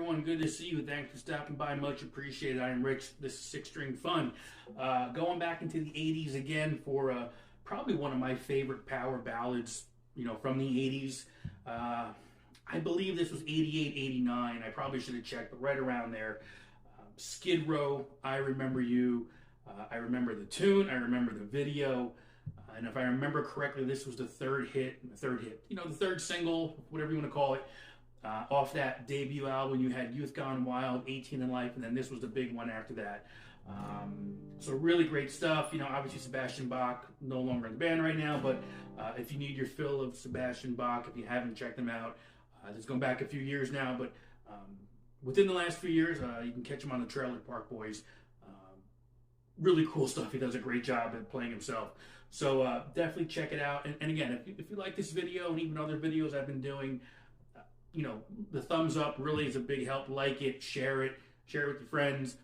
everyone. Good to see you. Thanks for stopping by. Much appreciated. I am Rich. This is Six String Fun. Going back into the 80s again for probably one of my favorite power ballads, from the 80s. I believe this was 88, 89. I probably should have checked, but right around there. Skid Row, I Remember You. I remember the tune. I remember the video. And if I remember correctly, this was the third single, whatever you want to call it, off that debut album. You had Youth Gone Wild, 18 in Life, and then this was the big one after that. So really great stuff. Obviously Sebastian Bach, no longer in the band right now, but if you need your fill of Sebastian Bach, if you haven't checked them out, it's going back a few years now, but within the last few years, you can catch him on the Trailer Park Boys. Really cool stuff. He does a great job at playing himself. So definitely check it out. And again, if you like this video and even other videos I've been doing, the thumbs up really is a big help. Like it, share it with your friends.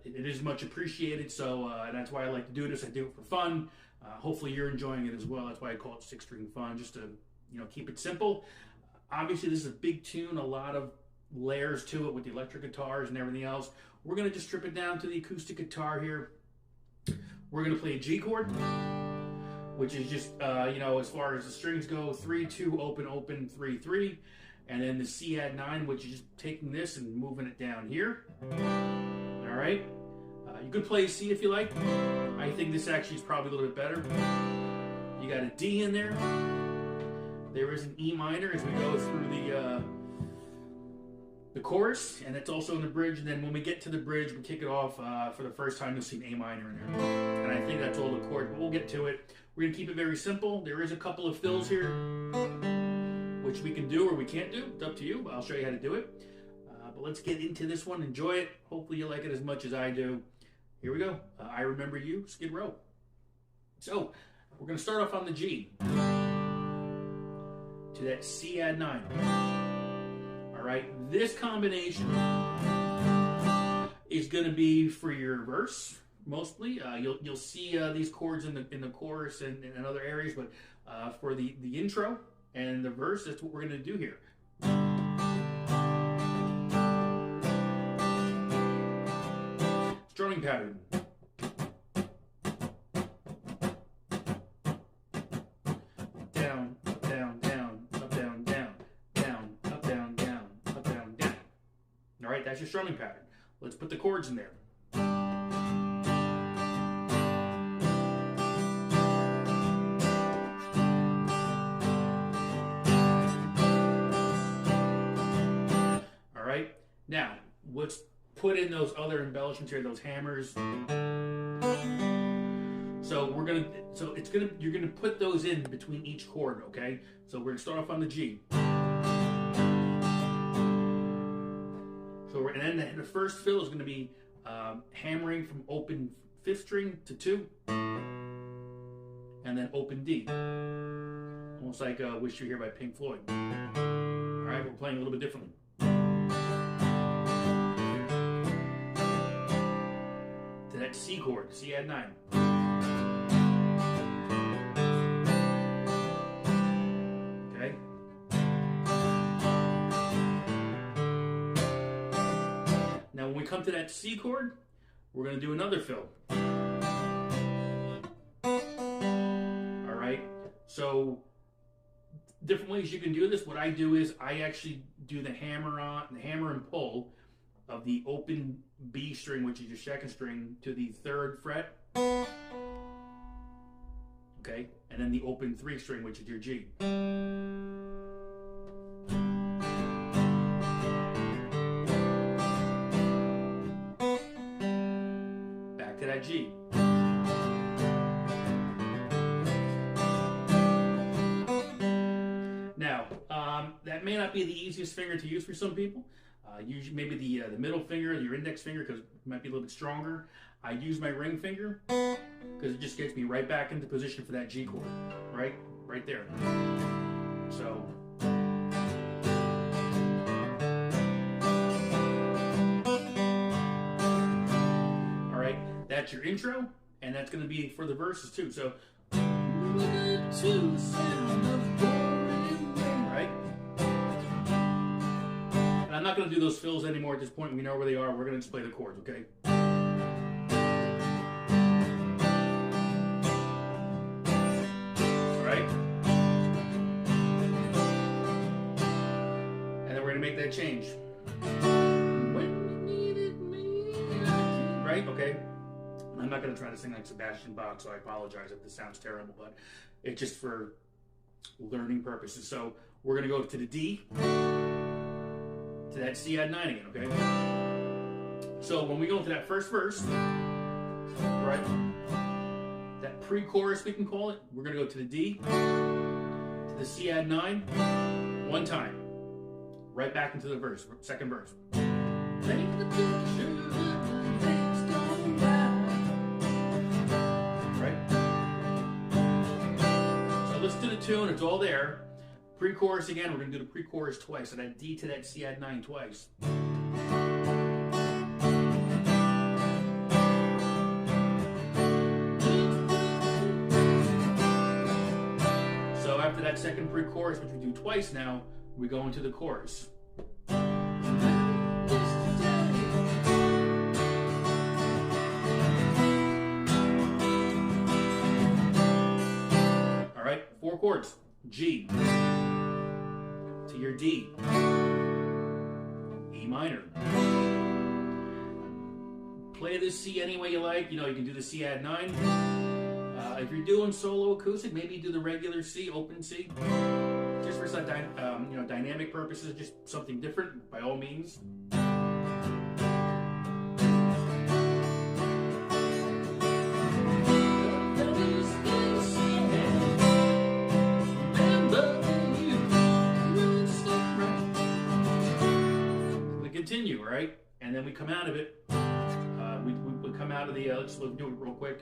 It is much appreciated. So that's why I like to do this. I do it for fun. Hopefully you're enjoying it as well. That's why I call it Six String Fun, just to keep it simple. Obviously this is a big tune, a lot of layers to it with the electric guitars and everything else. We're going to just strip it down to the acoustic guitar here. We're going to play a G chord, which is just, as far as the strings go, 3, 2, open, open, 3, 3. And then the C add 9, which is just taking this and moving it down here. All right. You could play a C if you like. I think this actually is probably a little bit better. You got a D in there. There is an E minor as we go through the chorus, and it's also in the bridge. And then when we get to the bridge, we kick it off. For the first time, you'll see an A minor in there. And I think that's all the chords, but we'll get to it. We're going to keep it very simple. There is a couple of fills here, which we can do or we can't do. It's up to you, but I'll show you how to do it. But let's get into this one. Enjoy it. Hopefully you like it as much as I do. Here we go. I Remember You, Skid Row. So we're going to start off on the G to that C add 9. All right, this combination is going to be for your verse mostly. You'll see these chords in the chorus and other areas, but for the intro and the verse, that's what we're going to do here. Strumming pattern. Down, up, down, down, up, down, down, down, up, down, down, up, down, down. All right, that's your strumming pattern. Let's put the chords in there. All right, now let's put in those other embellishments here, those hammers. So you're gonna put those in between each chord, okay? So we're gonna start off on the G. And then the first fill is gonna be hammering from open 5th string to 2, and then open D. Almost like Wish You Were Here by Pink Floyd. All right, we're playing a little bit differently. To that C chord, C add 9. Okay. Now when we come to that C chord, we're going to do another fill. All right. So different ways you can do this. What I do is I actually do the hammer and pull of the open B string, which is your 2nd string, to the 3rd fret. Okay, and then the open 3 string, which is your G. Back to that G. Now, that may not be the easiest finger to use for some people. Usually maybe the middle finger, your index finger, because it might be a little bit stronger. I use my ring finger because it just gets me right back into position for that G chord, right there. So. All right, that's your intro, and that's going to be for the verses too. So. Right? And I'm not going to do those fills anymore at this point. We know where they are. We're going to just play the chords, okay? All right? And then we're going to make that change. When you needed me. Right? Okay? I'm not going to try to sing like Sebastian Bach, so I apologize if this sounds terrible, but it's just for learning purposes. So we're going to go to the D, to that C add 9 again, okay? So when we go into that first verse, right, that pre-chorus we can call it, we're going to go to the D, to the C add 9, one time, right back into the verse, second verse. Listen to the tune, it's all there. Pre-chorus again, we're going to do the pre-chorus twice. So that D to that C add 9 twice. So after that second pre-chorus, which we do twice now, we go into the chorus. Four chords. G to your D, E minor. Play this C any way you like. You know, you can do the C add 9. If you're doing solo acoustic, maybe do the regular C, open C, just for some dynamic purposes, just something different. By all means. Continue, right? And then we come out of it. We come out of the. Let's do it real quick.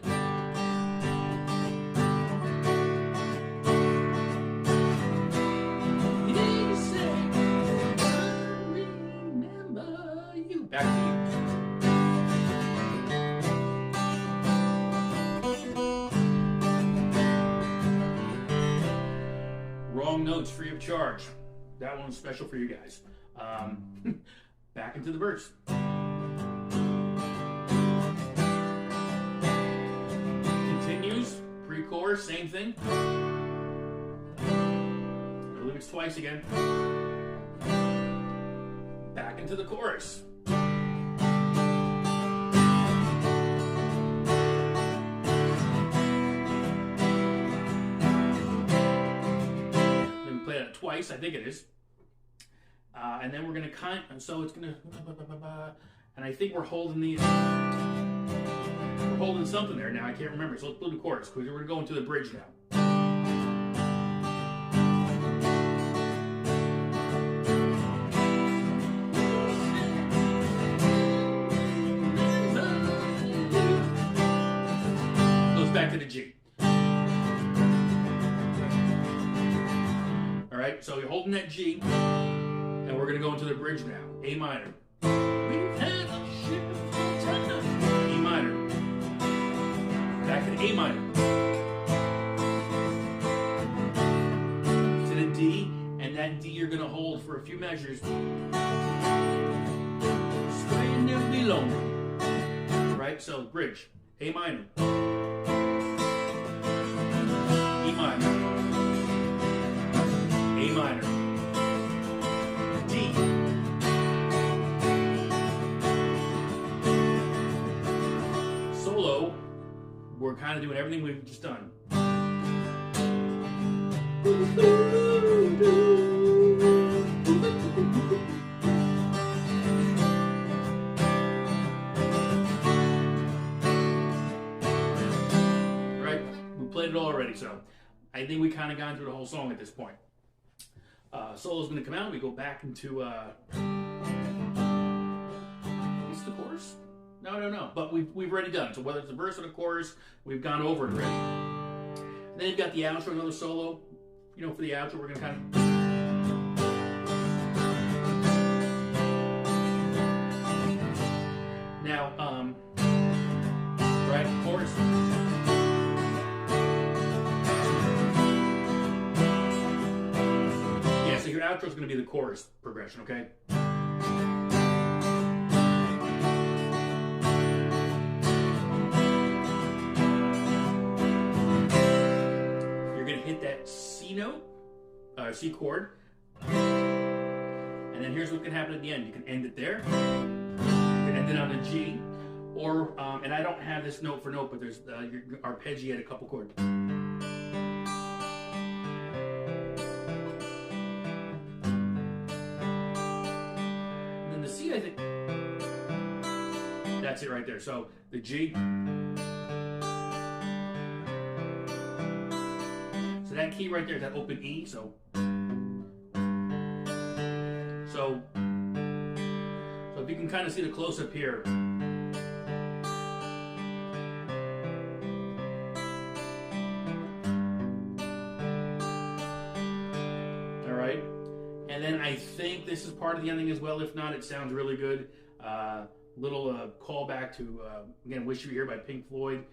Remember you. Back to you. Wrong notes, free of charge. That one's special for you guys. Back into the verse. Continues, pre-chorus, same thing. The lyrics twice again. Back into the chorus. Then we play that twice, I think it is. And then we're going to so it's going to, and I think we're holding these, we're holding something there now, I can't remember, so let's do the chorus, because we're going to go into the bridge now. Goes back to the G. Alright, so you're holding that G, and we're going to go into the bridge now. A minor. We've had a shift time. E minor. Back to the A minor. To the D, and that D you're going to hold for a few measures. Stay never be lonely. Right? So, bridge. A minor. E minor. A minor. D. Solo, we're kind of doing everything we've just done. Right? We played it all already, so I think we kind of gone through the whole song at this point. Solo's going to come out. We go back into is the chorus? No. But we've already done it. So whether it's the verse or the chorus, we've gone over it already. And then you've got the outro, another solo. You know, for the outro, we're going to kind of. Now, right, chorus. So your outro is going to be the chorus progression, okay? note, C chord, and then here's what can happen at the end. You can end it there, you can end it on a G, or, and I don't have this note for note, but there's your arpeggiate a couple chords. And then the C, I think, that's it right there. So the G. So that key right there is that open E. So if you can kind of see the close up here. All right. And then I think this is part of the ending as well. If not, it sounds really good. Little callback to, again, Wish You Were Here by Pink Floyd.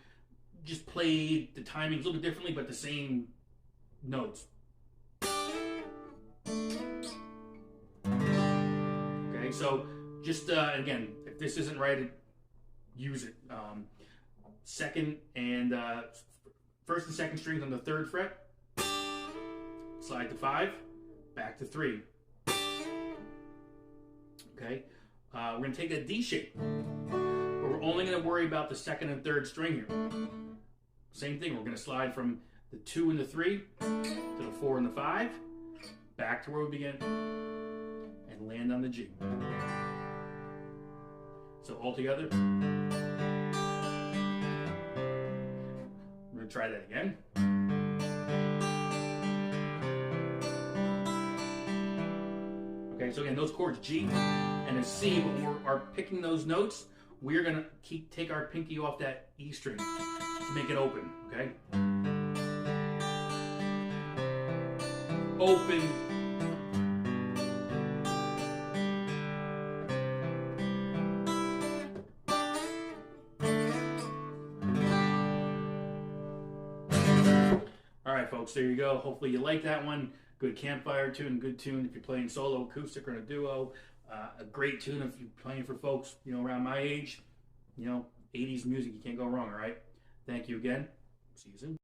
Just played the timings a little bit differently, but the same notes. Okay, so just, again, if this isn't right, use it. Second and, first and second strings on the 3rd fret. Slide to 5, back to 3. Okay. We're going to take a D shape, but we're only going to worry about the 2nd and 3rd string here. Same thing, we're going to slide from the 2 and the 3 to the 4 and the 5, back to where we begin, and land on the G. So all together, we're going to try that again. Okay, so again, those chords G and a C, but when we are picking those notes, we're going to take our pinky off that E string to make it open, okay? Open. All right, folks, there you go. Hopefully you like that one. Good campfire tune, good tune if you're playing solo, acoustic, or in a duo. A great tune if you're playing for folks, around my age. 80s music, you can't go wrong, all right? Thank you again. See you soon.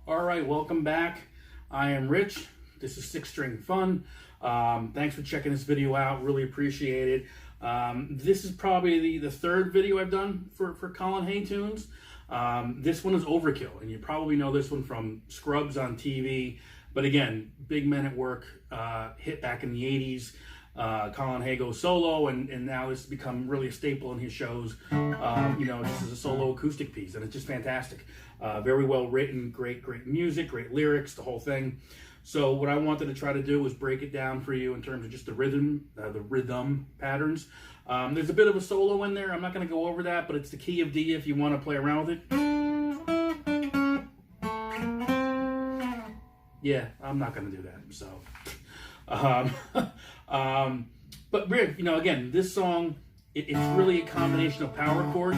Alright, welcome back. I am Rich. This is 6-String Fun. Thanks for checking this video out. Really appreciate it. This is probably the 3rd video I've done for Colin Hay tunes. This one is Overkill, and you probably know this one from Scrubs on TV. But again, big men at work, hit back in the 80s. Colin Hay goes solo, and now this has become really a staple in his shows, just as a solo acoustic piece, and it's just fantastic. Very well written, great music, great lyrics, the whole thing. So what I wanted to try to do was break it down for you in terms of just the rhythm patterns. There's a bit of a solo in there. I'm not going to go over that, but it's the key of D if you want to play around with it. Yeah, I'm not going to do that, so... but again, this song, it's really a combination of power chords,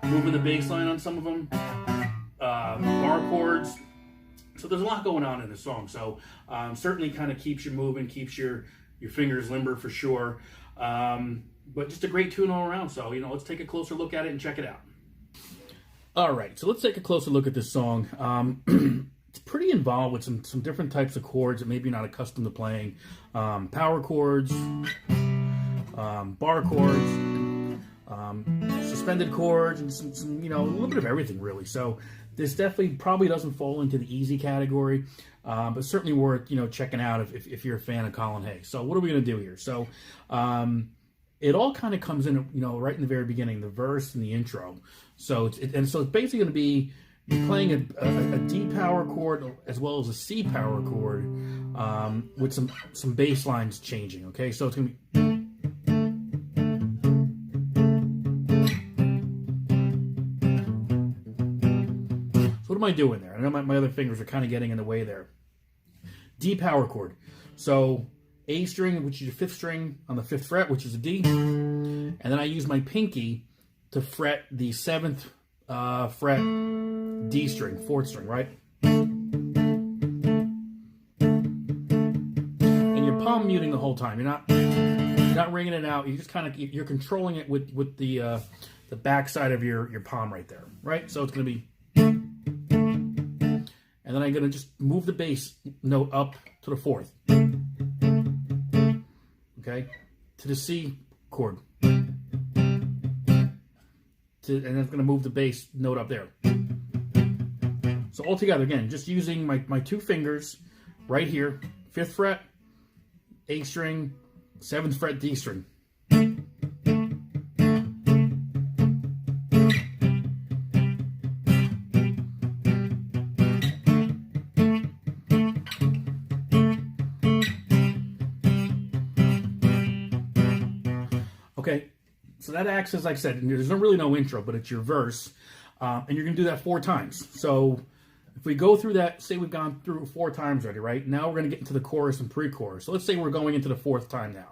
moving the bass line on some of them, bar chords. So there's a lot going on in this song. So certainly kind of keeps you moving, keeps your fingers limber for sure. But just a great tune all around. So, let's take a closer look at it and check it out. All right, so let's take a closer look at this song. It's pretty involved with some different types of chords that maybe you're not accustomed to playing. Power chords, bar chords, suspended chords, and some a little bit of everything really. So this definitely probably doesn't fall into the easy category, but certainly worth checking out if you're a fan of Colin Hay. So what are we going to do here? So it all kind of comes in right in the very beginning, the verse and the intro. So it's basically going to be you're playing a D power chord as well as a C power chord with some bass lines changing. Okay, so it's gonna be. So what am I doing there? I know my other fingers are kind of getting in the way there. D power chord. So A string, which is your 5th string on the 5th fret, which is a D, and then I use my pinky to fret the 7th fret D string, 4th string, right? And you're palm muting the whole time. You're not ringing it out. You just kind of you're controlling it with the back side of your palm right there, right? So it's gonna be, and then I'm gonna just move the bass note up to the 4th. Okay, to the C chord. And then it's going to move the bass note up there. So all together, again, just using my 2 fingers right here, 5th fret, A string, 7th fret, D string. Okay. So that acts as, like I said, there's really no intro, but it's your verse. And you're going to do that 4 times. So if we go through that, say we've gone through 4 times already, right? Now we're going to get into the chorus and pre-chorus. So let's say we're going into the 4th time now.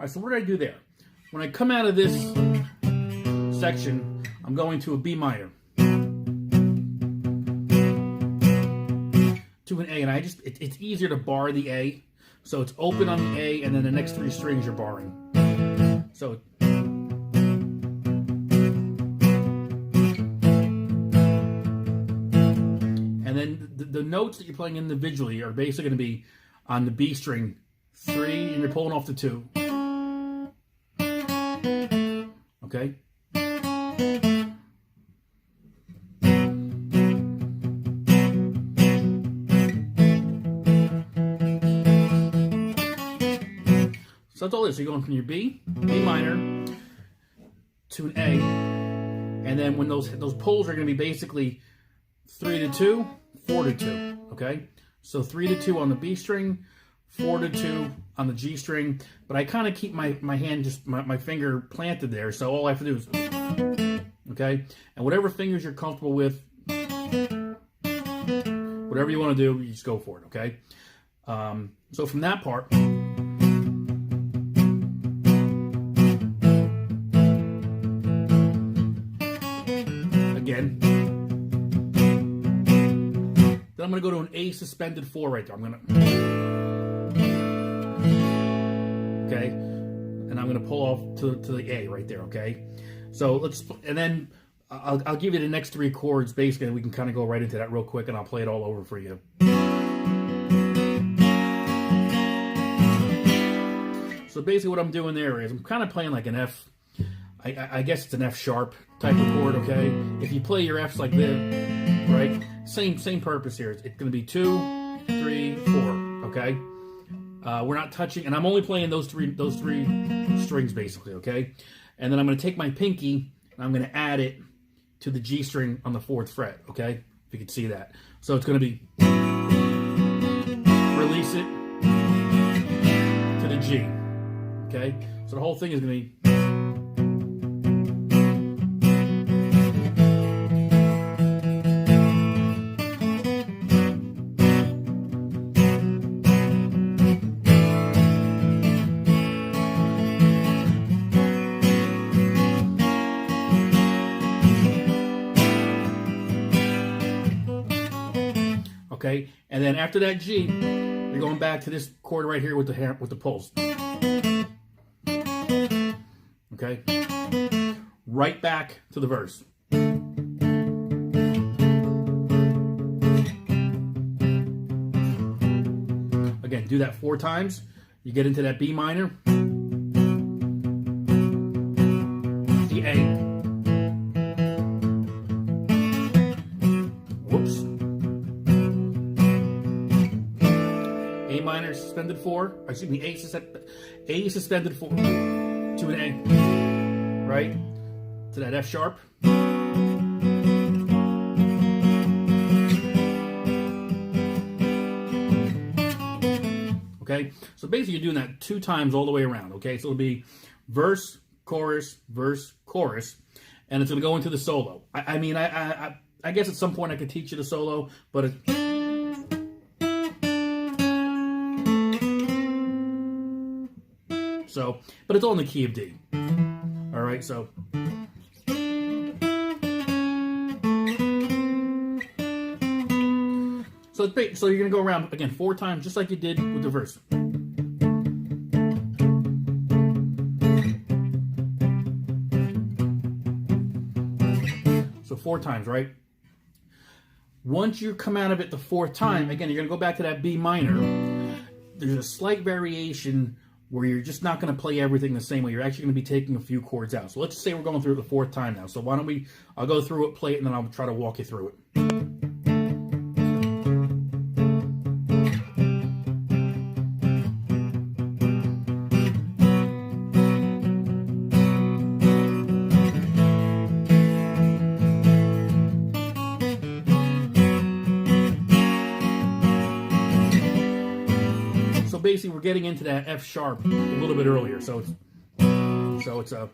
So what did I do there? When I come out of this section, I'm going to a B minor, to an A, and it's easier to bar the A, so it's open on the A, and then the next 3 strings you're barring. So, and then the notes that you're playing individually are basically going to be on the B string 3, and you're pulling off the 2. Okay. So that's all this. So you're going from your B minor to an A, and then when those pulls are going to be basically 3 to 2, 4 to 2. Okay. So 3 to 2 on the B string, 4 to 2 on the G string, but I kind of keep my hand, just my finger planted there, so all I have to do is, okay? And whatever fingers you're comfortable with, whatever you want to do, you just go for it, okay? So from that part, again, then I'm going to go to an A suspended 4 right there. I'm going to, okay, and I'm going to pull off to the A right there, okay? So let's, and then I'll give you the next 3 chords basically, and we can kind of go right into that real quick, and I'll play it all over for you. So basically what I'm doing there is I'm kind of playing like an F, I guess it's an F sharp type of chord, okay? If you play your Fs like this, right? Same purpose here. It's going to be 2, 3, 4, okay? We're not touching, and I'm only playing those three strings basically, okay? And then I'm going to take my pinky and I'm going to add it to the G string on the 4th fret, okay? If you can see that. So it's going to be, release it to the G, okay? So the whole thing is going to be, okay, and then after that G, you're going back to this chord right here with the pulse. Okay, right back to the verse. Again, do that 4 times. You get into that B minor. And A. Whoops. A minor suspended 4. Excuse me, A suspended 4 to an A. Right? To that F sharp. Okay, so basically you're doing that 2 times all the way around. Okay, so it'll be verse, chorus, and it's going to go into the solo. I mean, I guess at some point I could teach you the solo, but but it's all in the key of D. All right, so. So you're going to go around, again, 4 times, just like you did with the verse. So 4 times, right? Once you come out of it the 4th time, again, you're going to go back to that B minor. There's a slight variation where you're just not going to play everything the same way. You're actually going to be taking a few chords out. So let's say we're going through it the 4th time now. So why don't I'll go through it, play it, and then I'll try to walk you through it. So basically, we're getting into that F sharp a little bit earlier. So it's a.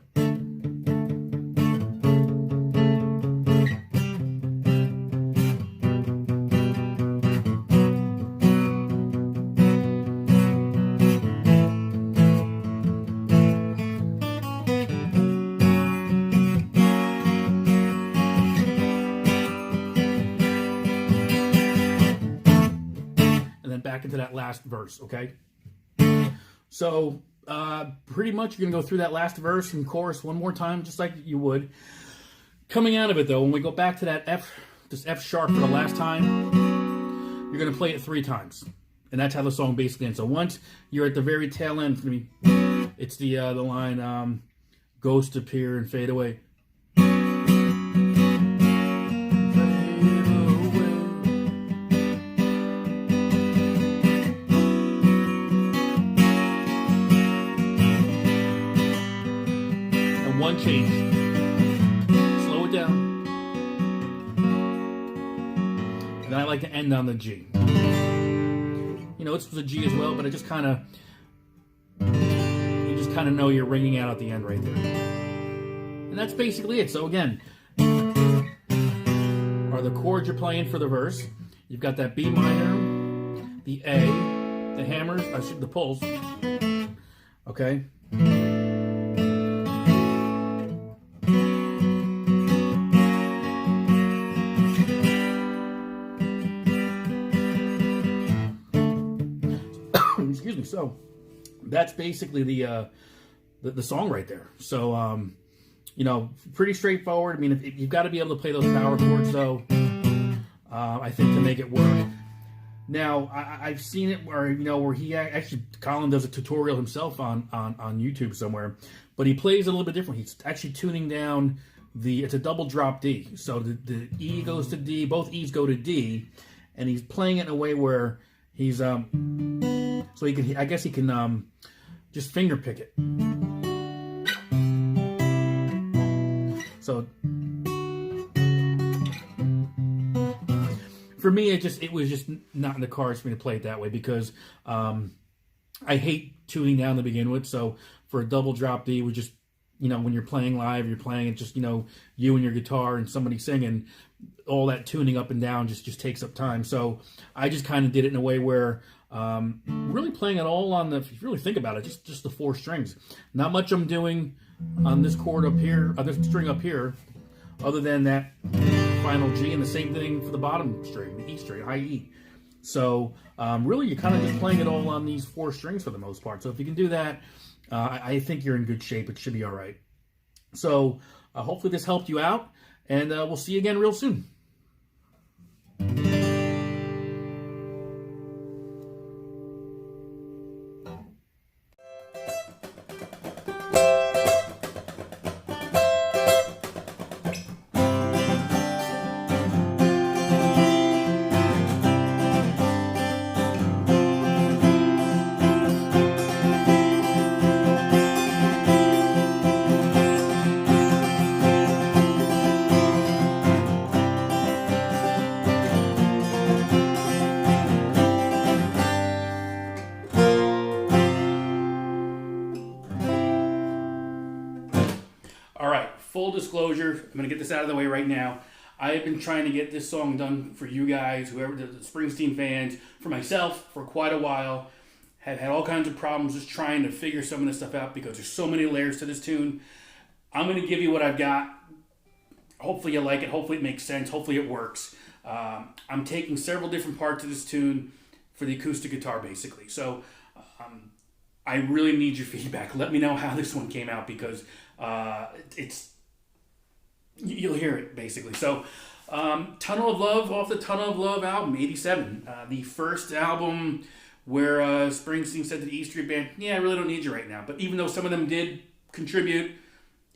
Back into that last verse, okay? So, pretty much you're going to go through that last verse and chorus one more time, just like you would. Coming out of it, though, when we go back to that this F sharp for the last time, you're going to play it 3 times. And that's how the song basically ends. So once you're at the very tail end, for me, it's the line, ghosts appear and fade away. One change. Slow it down. And then I like to end on the G. You know, it's a G as well, but it just kind of, you just kind of know you're ringing out at the end right there. And that's basically it. So again, are the chords you're playing for the verse. You've got that B minor, the A, the hammers, the pulls. Okay. Excuse me. So that's basically the song right there. So you know, pretty straightforward. I mean, if you've got to be able to play those power chords, though, I think, to make it work. Now, I've seen it where, you know, where he actually, Colin does a tutorial himself on YouTube somewhere, but he plays a little bit different. He's actually tuning down it's a double drop D. So the E goes to D, both E's go to D, and he's playing it in a way where he's so he can, I guess he can just finger pick it. So for me, it was just not in the cards for me to play it that way, because I hate tuning down to begin with. So for a double drop D, we just, you know, when you're playing live, you're playing it just, you know, you and your guitar and somebody singing, all that tuning up and down just takes up time. So I just kind of did it in a way where really playing it all on if you really think about it, just the 4 strings. Not much I'm doing on this chord up here, on this string up here, other than that final G, and the same thing for the bottom string, the E string, high E. So really you're kind of just playing it all on these 4 strings for the most part. So if you can do that, I think you're in good shape. It should be all right. So hopefully this helped you out, and we'll see you again real soon. full disclosure, I'm going to get this out of the way right now. I have been trying to get this song done for you guys, whoever, the Springsteen fans, for myself, for quite a while. Have had all kinds of problems just trying to figure some of this stuff out because there's so many layers to this tune. I'm going to give you what I've got. Hopefully you like it. Hopefully it makes sense. Hopefully it works. I'm taking several different parts of this tune for the acoustic guitar, basically. So I really need your feedback. Let me know how this one came out because you'll hear it, basically. So Tunnel of Love off the Tunnel of Love album, 87. The first album where Springsteen said to the E Street Band, yeah, I really don't need you right now. But even though some of them did contribute,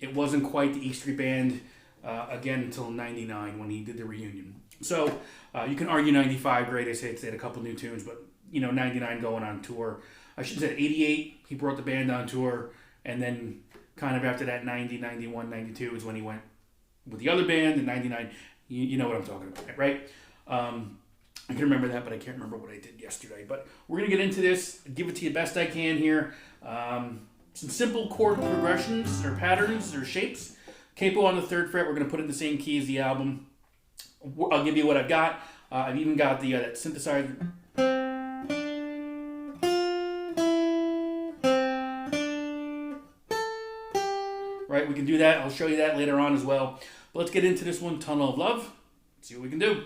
it wasn't quite the E Street Band again until 99 when he did the reunion. So you can argue 95 greatest hits. They had a couple new tunes, but 99 going on tour. I should have said 88, he brought the band on tour. And then kind of after that, 90, 91, 92 is when he went with the other band. And 99, you know what I'm talking about, right? I can remember that, but I can't remember what I did yesterday. But we're going to get into this, give it to you best I can here. Some simple chord progressions or patterns or shapes. Capo on the 3rd fret, we're going to put it in the same key as the album. I'll give you what I've got. I've even got the that synthesizer. Right, we can do that. I'll show you that later on as well. But let's get into this one, Tunnel of Love. See what we can do.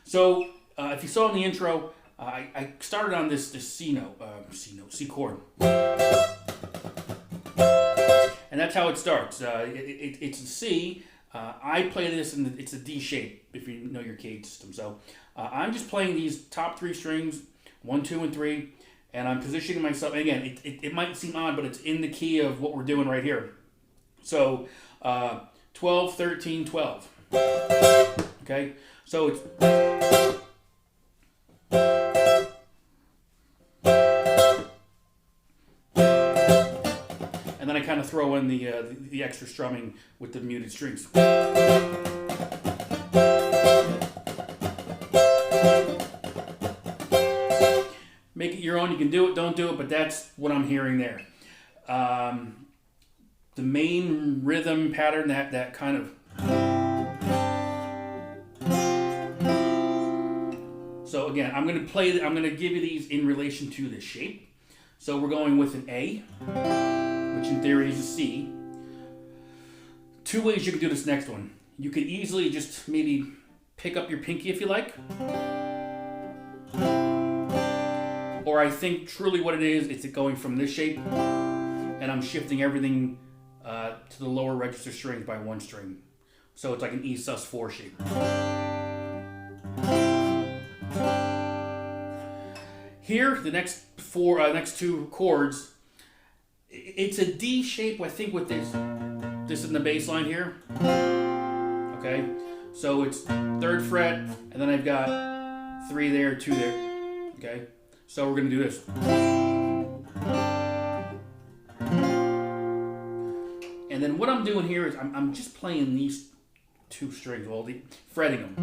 So, if you saw in the intro, I started on this C chord. And that's how it starts. It's a C. I play this, and it's a D shape, if you know your CAD system. So, I'm just playing these top 3 strings, 1, 2, and 3, and I'm positioning myself. And again, it might seem odd, but it's in the key of what we're doing right here. So, 12, 13, 12. Okay? So it's... And then I kind of throw in the extra strumming with the muted strings. Make it your own. You can do it, don't do it, but that's what I'm hearing there. The main rhythm pattern, that kind of... So again, I'm going to give you these in relation to the shape. So we're going with an A, which in theory is a C. 2 ways you can do this next one. You could easily just maybe pick up your pinky if you like. Or I think truly what it is, it's going from this shape, and I'm shifting everything to the lower register strings by 1 string. So it's like an E sus4 shape. Here, the next 2 chords, it's a D shape, I think, with this in the bass line here. Okay, so it's 3rd fret, and then I've got 3 there, 2 there. Okay, so we're gonna do this. And then what I'm doing here is I'm just playing these 2 strings, fretting them.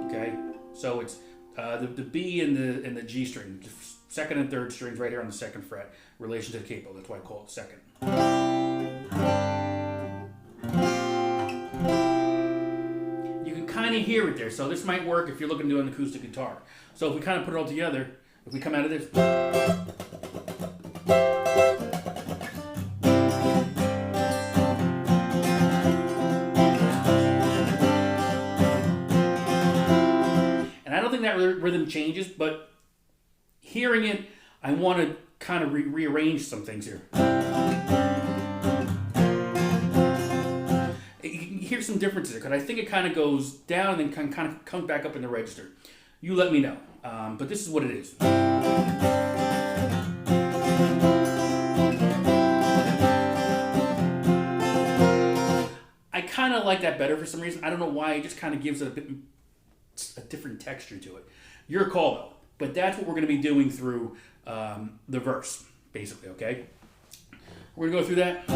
Okay, so it's the B and the G string, the 2nd and 3rd strings right here on the 2nd fret, relation to the capo. That's why I call it 2nd. You can kind of hear it there, so this might work if you're looking to do an acoustic guitar. So if we kind of put it all together, if we come out of this. That rhythm changes, but hearing it, I want to kind of rearrange some things here. You can hear some differences because I think it kind of goes down and then kind of comes back up in the register. You let me know, but this is what it is. I kind of like that better for some reason. I don't know why. It just kind of gives it a different texture to it. Your call though. But that's what we're going to be doing through the verse, basically, okay? We're going to go through that.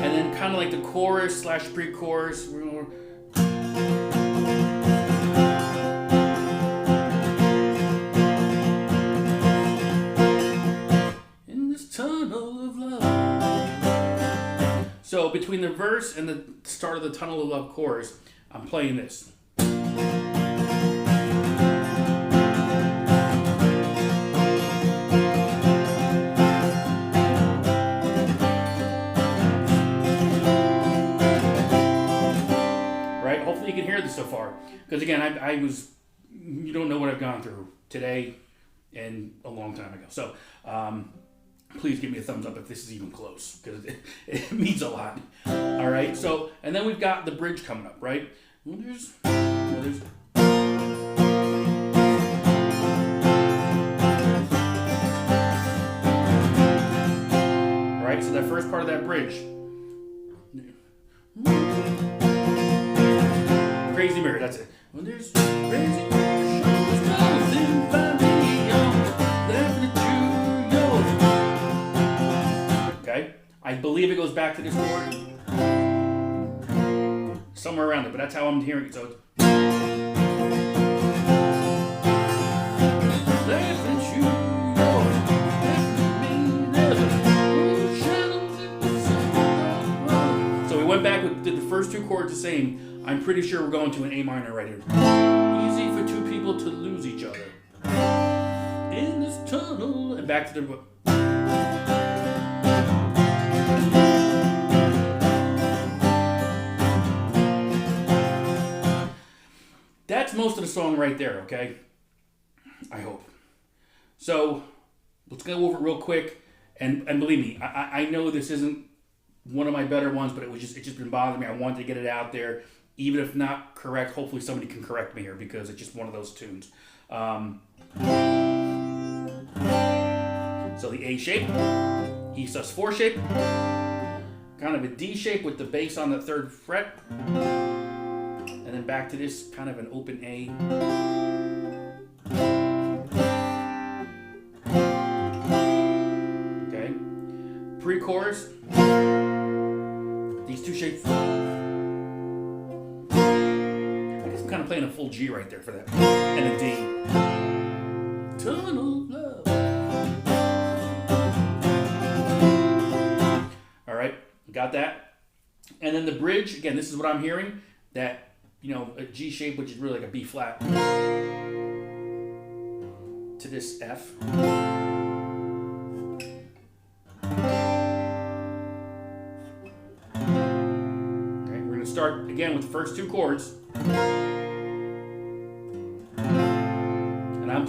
And then kind of like the chorus / pre-chorus. We're going to... In this tunnel of love. between the verse and the start of the Tunnel of Love chorus, I'm playing this. Right? Hopefully you can hear this so far. Because again, you don't know what I've gone through today and a long time ago. So, please give me a thumbs up if this is even close, because it means a lot. All right, so, and then we've got the bridge coming up, right? Right, so that first part of that bridge. Crazy Mirror, that's it. When there's crazy mirror, shows nothing but beyond, laughing at you, yo. Okay, I believe it goes back to this chord. Somewhere around it, but that's how I'm hearing it. So it's laughing at you, yo. So we went back, did the first two chords the same. I'm pretty sure we're going to an A minor right here. Easy for two people to lose each other in this tunnel. And back to the... That's most of the song right there, okay? I hope. So, let's go over it real quick. And believe me, I know this isn't one of my better ones, but it's just been bothering me. I wanted to get it out there. Even if not correct, hopefully somebody can correct me here, because it's just one of those tunes. So the A shape, E sus4 shape, kind of a D shape with the bass on the 3rd fret, and then back to this kind of an open A. Okay, pre-chorus, these two shapes. Kind of playing a full G right there for that, and a D. Tunnel of Love. All right, got that. And then the bridge again. This is what I'm hearing. That, you know, a G shape, which is really like a B flat, to this F. Okay, we're gonna start again with the first two chords.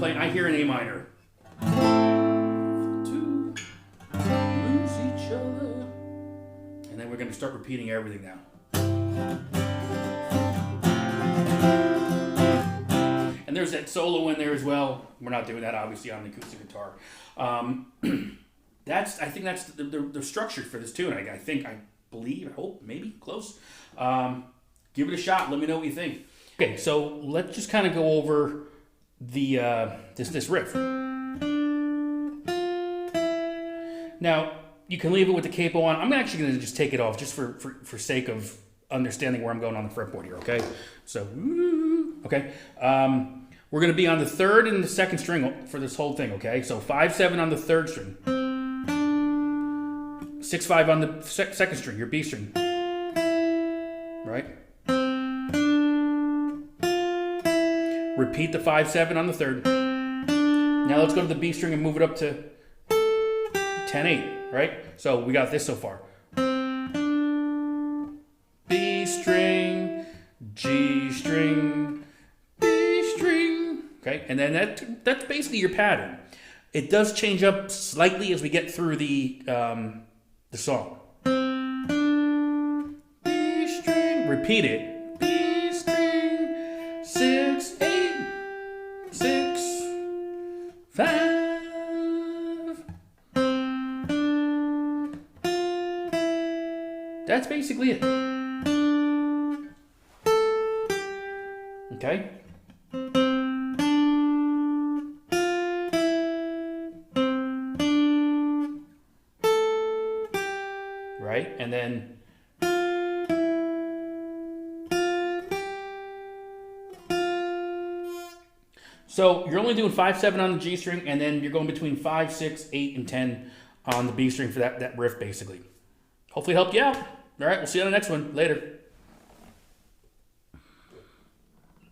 I hear an A minor. To lose each other. And then we're going to start repeating everything now. And there's that solo in there as well. We're not doing that obviously on the acoustic guitar. I think that's the structure for this tune. I believe, I hope, maybe, close. Give it a shot. Let me know what you think. Okay, so let's just kind of go over the this riff. Now you can leave it with the capo on. I'm actually going to just take it off just for sake of understanding where I'm going on the fretboard here. Okay, so okay, we're going to be on the 3rd and the 2nd string for this whole thing. Okay, so 5/7 on the 3rd string, 6/5 on the 2nd string, your B string, right? Repeat the 5/7 on the 3rd. Now let's go to the B string and move it up to 10/8, right? So we got this so far. B string, G string, B string. Okay, and then that's basically your pattern. It does change up slightly as we get through the song. B string, repeat it. B string, 6, 8. 6, 5. That's basically it. Okay. Right, and then so you're only doing 5/7 on the G string, and then you're going between 5, 6, 8, and 10 on the B string for that riff, basically. Hopefully it helped you out. All right, we'll see you on the next one. Later.